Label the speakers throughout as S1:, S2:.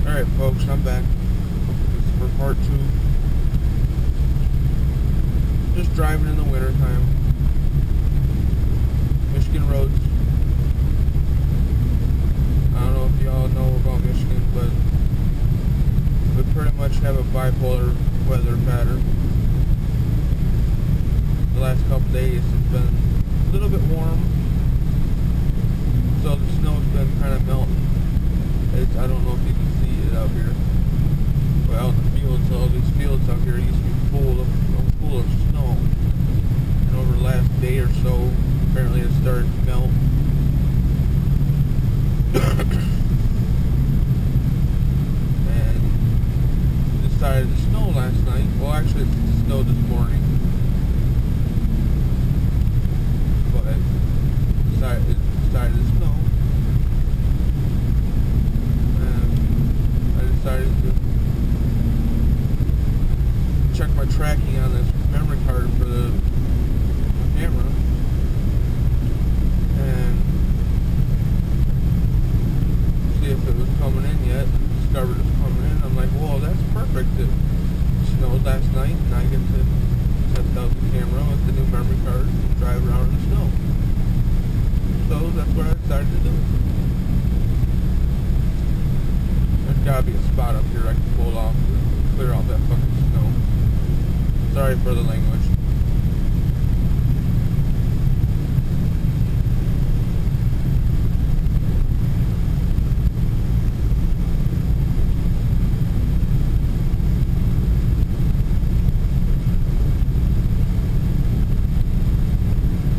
S1: Alright folks, I'm back. This is for part 2. Just driving in the winter time. Michigan roads. I don't know if y'all know about Michigan, but we pretty much have a bipolar weather pattern. The last couple days it's been a little bit warm, so the snow's been kind of melting. I don't know if you can see it out here, but out in the fields, all these fields out here used to be full of snow, and over the last day or so, apparently it started to melt. And it decided to snow last night. Well, actually it snowed this morning, but it decided to snow. Decided to check my tracking on this memory card for the camera, and see if it was coming in yet. Discovered it was coming in. I'm like, well, that's perfect. It snowed last night, and I get to test out the camera with the new memory card and drive around in the snow. So that's what I decided to do. There's gotta be a spot up here I can pull off to clear out that fucking snow. Sorry for the language.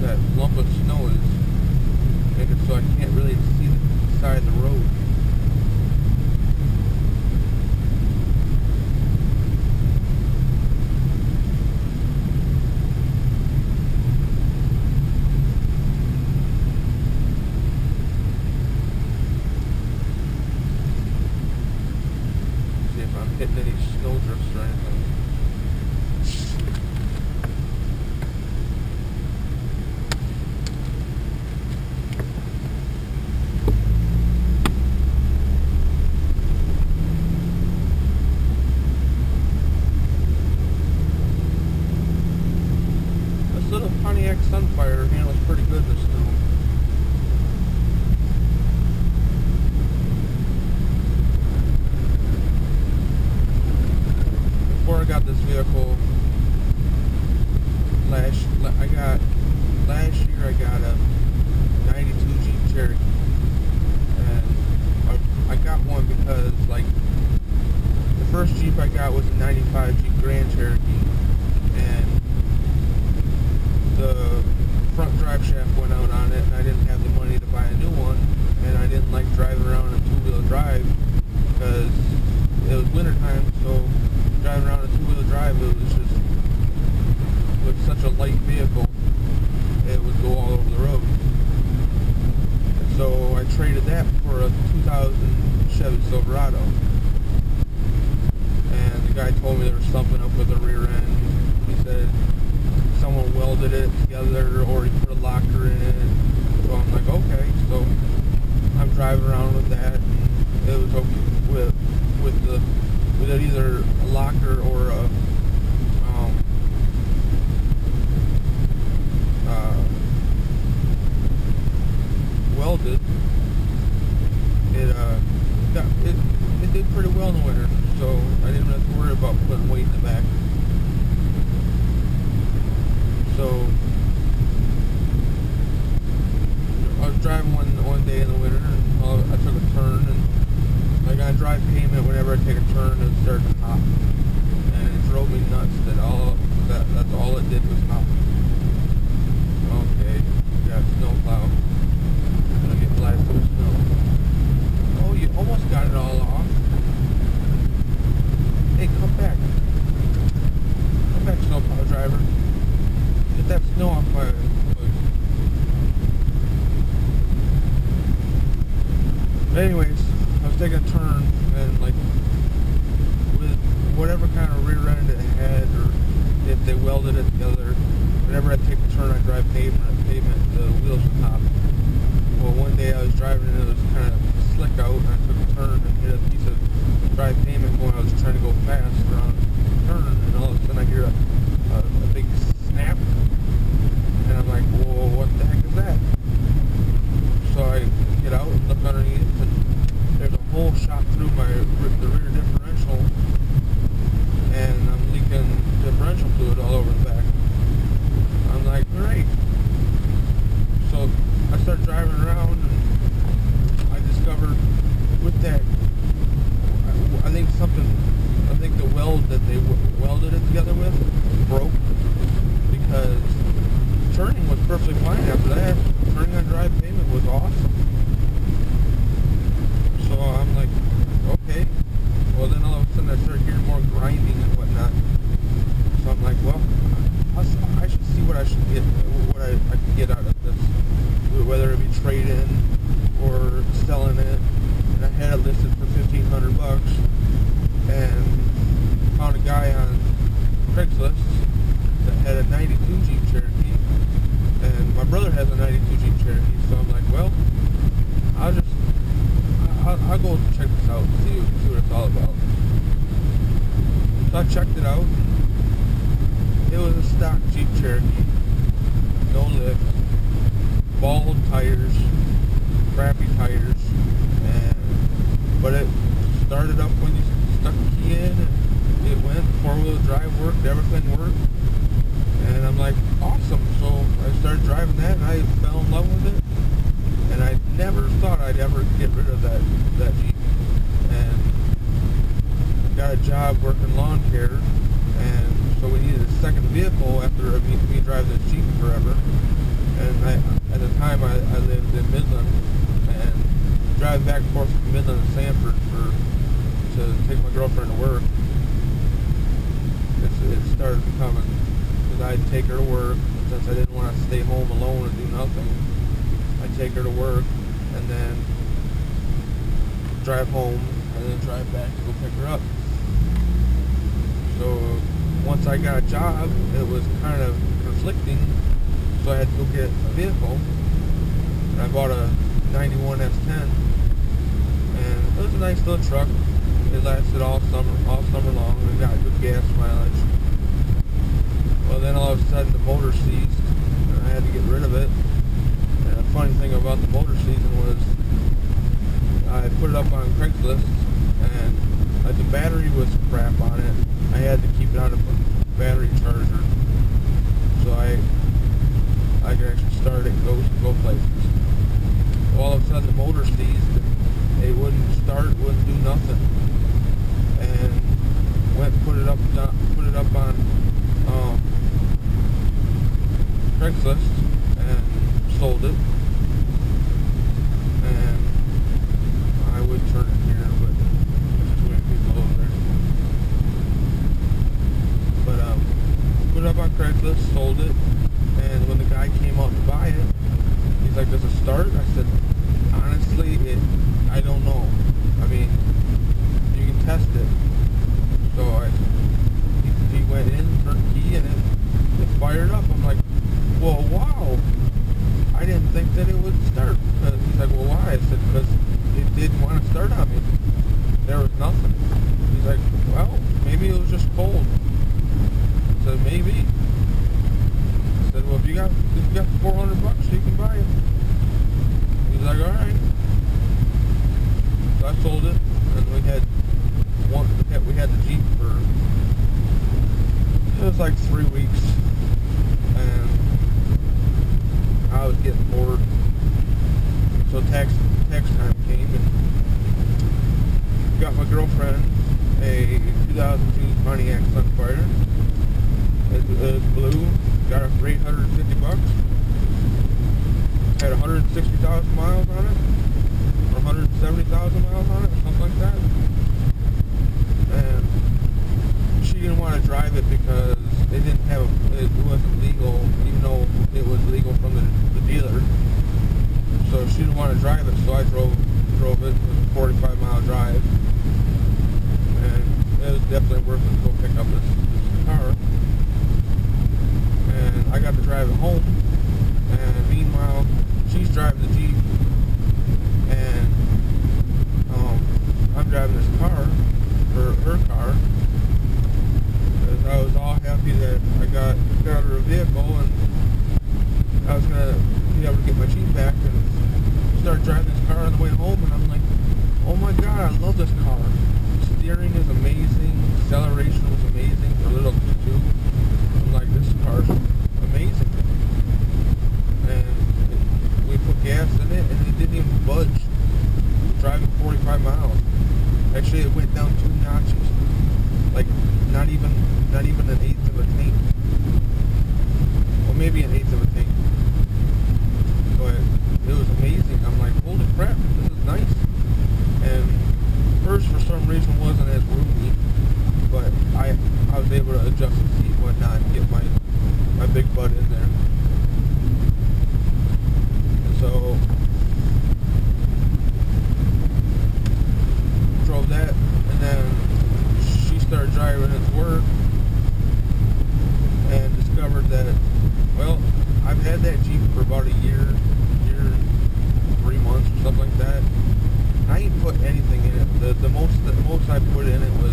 S1: That lump of snow is making it so I can't really see the side of the road. Hitting any snowdrifts or anything. This little Pontiac Sunfire handles pretty good in the snow. Before I got this vehicle, last year I got a 92 Jeep Cherokee, and I got one because, like, the first Jeep I got was a 95 Jeep Grand Cherokee, and the front drive shaft went out on it, and I didn't have the money to buy a new one, and I didn't like driving around in two-wheel drive because it was wintertime, so driving around a two-wheel drive, it was just, with such a light vehicle, it would go all over the road. And so I traded that for a 2000 Chevy Silverado. And the guy told me there was something up with the rear end. He said someone welded it together or he put a locker in it. So I'm like, okay. So I'm driving around with that, and it was okay with either a locker or a welded. It did pretty well in the winter, so I didn't have to worry about putting weight in the back. So I was driving one day in the winter, and I took a turn, and like I drive pavement, whenever I take a turn, it started to hop, and it drove me nuts that that's all it did was hop. Okay, got a snowplow. Gonna get blasted with snow. Oh, you almost got it all off. Hey, come back. Come back, snowplow driver. Get that snow off my foot. But anyways, I was taking a turn, and like with whatever kind of rear end it had, or if they welded it together, whenever I take a turn, I drive pavement, the wheels would pop. Well, one day I was driving and it was kind of slick out, and I took a turn and hit a piece of drive payment when I was trying to go fast around a turn, and all of a sudden I hear a big snap, and I'm like, whoa, what the heck is that? So I get out and look underneath, and there's a hole shot through the rear differential, and I'm leaking differential fluid all over the back. I'm like, great. So I start driving around, and I discovered with that, I think the weld that they welded it together with broke, because turning was perfectly fine after that. Turning on drive pavement was awesome. So I'm like, okay. Well, then all of a sudden I started hearing more grinding and whatnot. So I'm like, well, I should see what I should get, what I can get out of this, whether it be trade-in or selling it. And I had it listed for $1,500, and found a guy on Craigslist that had a 92 Jeep Cherokee, and my brother has a 92 Jeep Cherokee. So I'm like, well, I'll go check this out and see what it's all about. So I checked it out. It was a stock Jeep Cherokee, no lift, bald tires, crappy tires, but it started up when you stuck the key in, and it went, four-wheel drive worked, everything worked, and I'm like, awesome. So I started driving that, and I fell in love with it, and I never thought I'd ever get rid of that Jeep, and got a job working lawn care, and so we needed a second vehicle after me driving this Jeep forever. And at the time I lived in Midland, and driving back and forth from Midland to Sanford to take my girlfriend to work. It started becoming, because I'd take her to work, since I didn't want to stay home alone and do nothing. I'd take her to work, and then drive home, and then drive back to go pick her up. So once I got a job, it was kind of conflicting, so I had to go get a vehicle, and I bought a 91 S10, and it was a nice little truck. It lasted all summer long, and it got good gas mileage. Well, then all of a sudden the motor seized, and I had to get rid of it. And the funny thing about the motor seizing was, I put it up on Craigslist, and the battery was crap on it. I had to keep it on a battery charger, so I could actually start it and go places. All of a sudden the motor seized, and it wouldn't start, wouldn't do nothing, and went and put it up on Craigslist and sold it. And I would turn it here, but there's too many people over there. But put it up on Craigslist, sold it, and when the guy came out to buy it, he's like, does it start? I said, honestly, I don't know. I mean, you can test it. So he went in, turned the key, and it fired up. I'm like, well, wow. I didn't think that it would start. He's like, well, why? I said, because it didn't want to start on me. There was nothing. He's like, well, maybe it was just cold. I said, maybe. I said, well, if you got $400, you can buy it. He's like, all right. So I sold it, and we had the Jeep for, it was like 3 weeks, and I was getting bored. So tax time came, and got my girlfriend a 2002 Pontiac Sunfire. It was blue. Got it for $850. Had 160,000 miles on it, or 170,000 miles on it, or something like that. And she didn't want to drive it because it wasn't legal, even though it was legal from the dealer. So she didn't want to drive it, so I drove it. It was a 45-mile drive, and it was definitely worth it to go pick up this car. And I got to drive it home, and meanwhile she's driving the Jeep, and I'm driving this car, for her car. Because I was all happy that I got her a vehicle, and I was gonna be able to get my Jeep back, and start driving this car on the way home, and I'm like, oh my god, I love this car. Steering is amazing, acceleration was amazing for little too. I'm like, this car's amazing. And we put gas in it, and it didn't even budge. Driving 45 miles. Actually, it went down 2 notches. Like, not even an eighth of a tank. Or maybe an eighth of a tank. But it was amazing. I'm like, holy crap, this is nice. And first, for some reason, wasn't as roomy, but I was able to adjust the seat and whatnot and get my big butt in there. And so drove that, and then she started driving it to work, and discovered that, well, I've had that Jeep for about a year and 3 months or something like that. I didn't put anything in it. The most I put in it was